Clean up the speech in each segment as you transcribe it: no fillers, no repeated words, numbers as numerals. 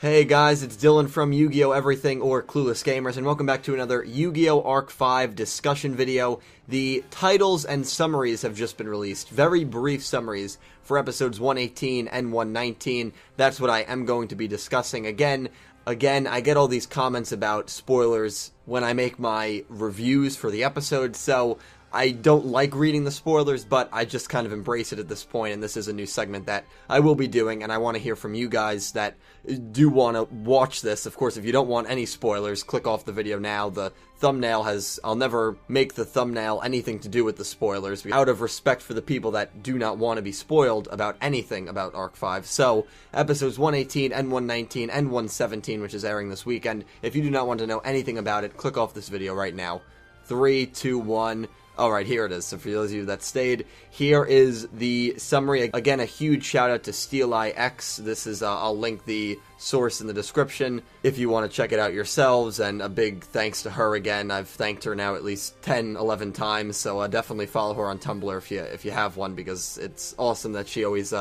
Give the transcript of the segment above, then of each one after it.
Hey guys, it's Dylan from Yu-Gi-Oh! Everything or Clueless Gamers, and welcome back to another Yu-Gi-Oh! Arc 5 discussion video. The titles and summaries have just been released. Very brief summaries for episodes 118 and 119. That's what I am going to be discussing. Again, I get all these comments about spoilers when I make my reviews for the episode, so I don't like reading the spoilers, but I just kind of embrace it at this point, and this is a new segment that I will be doing, and I want to hear from you guys that do want to watch this. Of course, if you don't want any spoilers, click off the video now. The thumbnail I'll never make the thumbnail anything to do with the spoilers, out of respect for the people that do not want to be spoiled about anything about Arc 5. So, episodes 118 and 119 and 117, which is airing this weekend, if you do not want to know anything about it, click off this video right now. 3, 2, 1... Alright, here it is. So for those of you that stayed, here is the summary. Again, a huge shout out to Steel Eye X. This is, I'll link the source in the description if you want to check it out yourselves, and a big thanks to her again. I've thanked her now at least 10, 11 times, so definitely follow her on Tumblr if you have one, because it's awesome that she always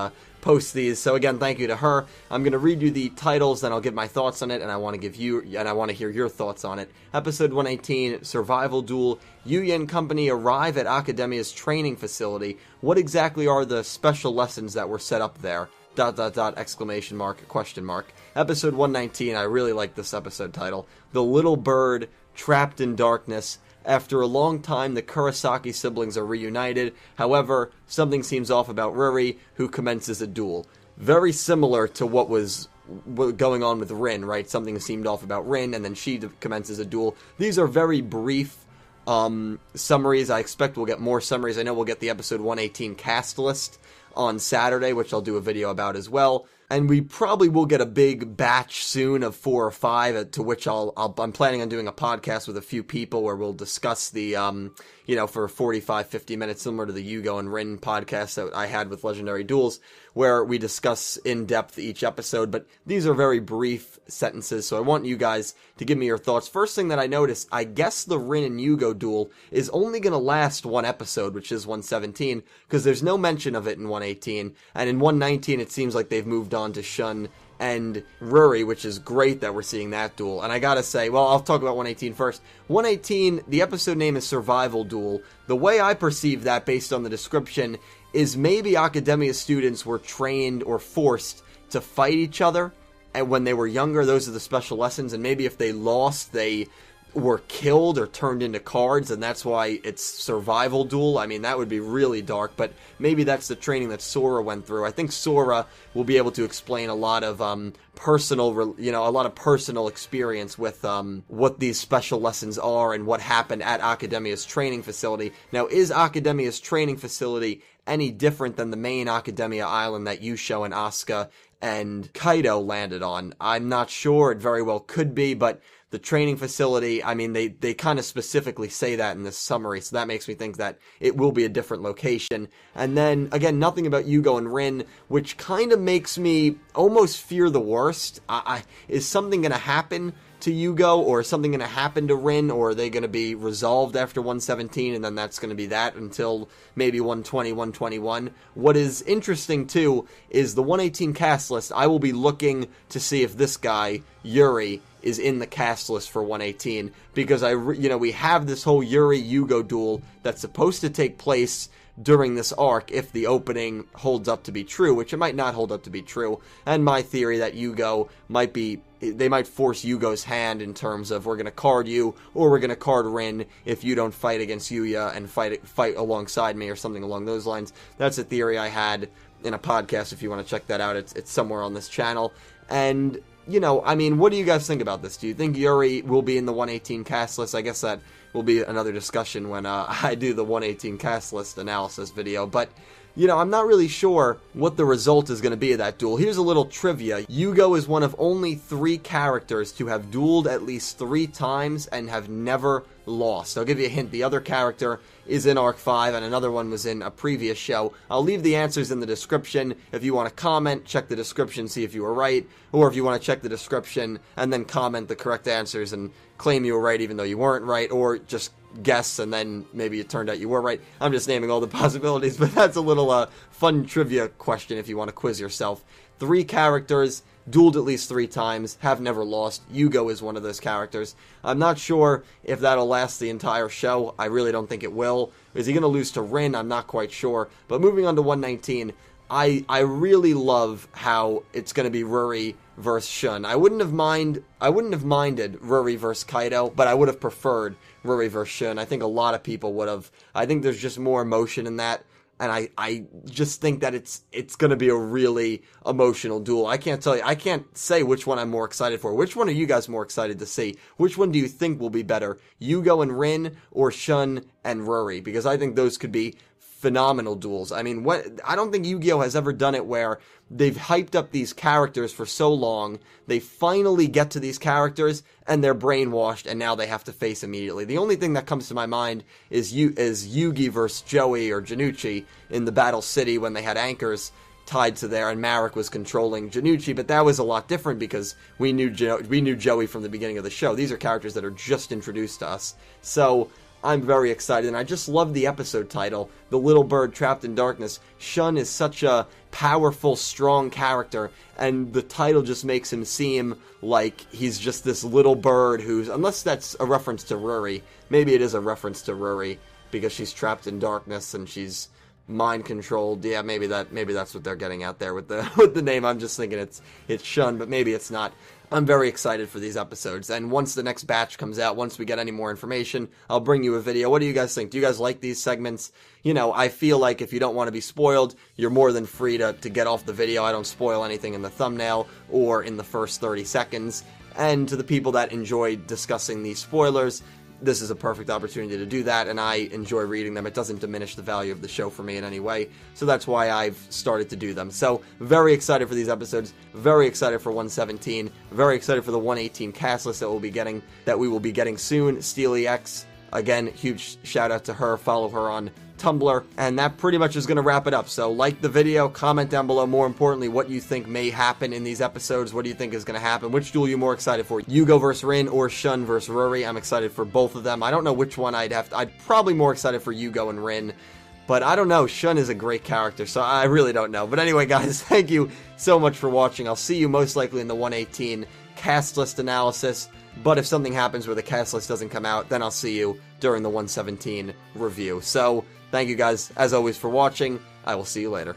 posts these. So again, thank you to her. I'm going to read you the titles, then I'll give my thoughts on it, and I want to hear your thoughts on it. Episode 118, Survival Duel. Yuya and company arrive at Academia's training facility. What exactly are the special lessons that were set up there? ... exclamation mark, question mark. Episode 119, I really like this episode title. The Little Bird Trapped in Darkness. After a long time, the Kurosaki siblings are reunited. However, something seems off about Ruri, who commences a duel. Very similar to what was going on with Rin, right? Something seemed off about Rin, and then she commences a duel. These are very brief summaries. I expect we'll get more summaries. I know we'll get the episode 118 cast list on Saturday, which I'll do a video about as well. And we probably will get a big batch soon of 4 or 5, to which I'm planning on doing a podcast with a few people where we'll discuss the, for 45, 50 minutes, similar to the Yugo and Rin podcast that I had with Legendary Duels, where we discuss in depth each episode. But these are very brief sentences, so I want you guys to give me your thoughts. First thing that I noticed, I guess the Rin and Yugo duel is only going to last one episode, which is 117, because there's no mention of it in 118, and in 119 it seems like they've moved on to Shun and Ruri, which is great that we're seeing that duel. And I gotta say, well, I'll talk about 118 first. 118, the episode name is Survival Duel. The way I perceive that, based on the description, is maybe Academia students were trained or forced to fight each other, and when they were younger, those are the special lessons, and maybe if they lost, they were killed or turned into cards, and that's why it's Survival Duel. I mean, that would be really dark, but maybe that's the training that Sora went through. I think Sora will be able to explain a lot of personal experience with what these special lessons are and what happened at Academia's training facility. Now, is Academia's training facility any different than the main Academia island that Yusho and Asuka and Kaido landed on? I'm not sure. It very well could be, but the training facility, I mean, they kind of specifically say that in this summary, so that makes me think that it will be a different location. And then, again, nothing about Yugo and Rin, which kind of makes me almost fear the worst. Is something going to happen to Yugo, or is something going to happen to Rin, or are they going to be resolved after 117, and then that's going to be that until maybe 120, 121? What is interesting, too, is the 118 cast list. I will be looking to see if this guy, Yuri, is in the cast list for 118, because we have this whole Yuri-Yugo duel that's supposed to take place during this arc if the opening holds up to be true, which it might not hold up to be true. And my theory that Yugo they might force Yugo's hand in terms of, we're going to card you, or we're going to card Rin if you don't fight against Yuya and fight alongside me, or something along those lines. That's a theory I had in a podcast. If you want to check that out, it's somewhere on this channel. And I mean, what do you guys think about this? Do you think Yuri will be in the 118 cast list? I guess that will be another discussion when I do the 118 cast list analysis video. But, I'm not really sure what the result is going to be of that duel. Here's a little trivia. Yugo is one of only 3 characters to have dueled at least 3 times and have never lost. I'll give you a hint. The other character is in Arc 5, and another one was in a previous show. I'll leave the answers in the description. If you want to comment, check the description, see if you were right. Or if you want to check the description and then comment the correct answers and claim you were right even though you weren't right, or just guess and then maybe it turned out you were right. I'm just naming all the possibilities, but that's a little fun trivia question if you want to quiz yourself. 3 characters, dueled at least 3 times, have never lost. Yugo is one of those characters. I'm not sure if that'll last the entire show. I really don't think it will. Is he going to lose to Rin? I'm not quite sure. But moving on to 119, I really love how it's going to be Ruri versus Shun. I wouldn't have minded Ruri versus Kaido, but I would have preferred Ruri versus Shun. I think a lot of people would have. I think there's just more emotion in that. And I just think that it's going to be a really emotional duel. I can't say which one I'm more excited for. Which one are you guys more excited to see? Which one do you think will be better? Yugo and Rin or Shun and Ruri? Because I think those could be phenomenal duels. I mean, I don't think Yu-Gi-Oh! Has ever done it where they've hyped up these characters for so long, they finally get to these characters, and they're brainwashed, and now they have to face immediately. The only thing that comes to my mind is Yugi versus Joey or Janucci in the Battle City when they had anchors tied to there, and Marek was controlling Janucci, but that was a lot different because we knew Joey from the beginning of the show. These are characters that are just introduced to us. So I'm very excited, and I just love the episode title, The Little Bird Trapped in Darkness. Shun is such a powerful, strong character, and the title just makes him seem like he's just this little bird who's, unless that's a reference to Ruri, maybe it is a reference to Ruri, because she's trapped in darkness and she's mind controlled. Yeah, maybe that's what they're getting at there with the name. I'm just thinking it's Shun, but maybe it's not. I'm very excited for these episodes, and once the next batch comes out, once we get any more information, I'll bring you a video. What do you guys think? Do you guys like these segments? You know, I feel like if you don't want to be spoiled, you're more than free to get off the video. I don't spoil anything in the thumbnail or in the first 30 seconds. And to the people that enjoy discussing these spoilers, this is a perfect opportunity to do that, and I enjoy reading them. It doesn't diminish the value of the show for me in any way, so that's why I've started to do them. So, very excited for these episodes, very excited for 117, very excited for the 118 cast list that we will be getting soon. Steely X, again, huge shout out to her, follow her on Tumblr, and that pretty much is going to wrap it up. So like the video, comment down below, more importantly, what you think may happen in these episodes. What do you think is going to happen? Which duel are you more excited for? Yugo versus Rin or Shun versus Ruri? I'm excited for both of them. I don't know which one I'd probably more excited for Yugo and Rin, but I don't know. Shun is a great character, so I really don't know. But anyway, guys, thank you so much for watching. I'll see you most likely in the 118 cast list analysis. But if something happens where the cast list doesn't come out, then I'll see you during the 117 review. So, thank you guys, as always, for watching. I will see you later.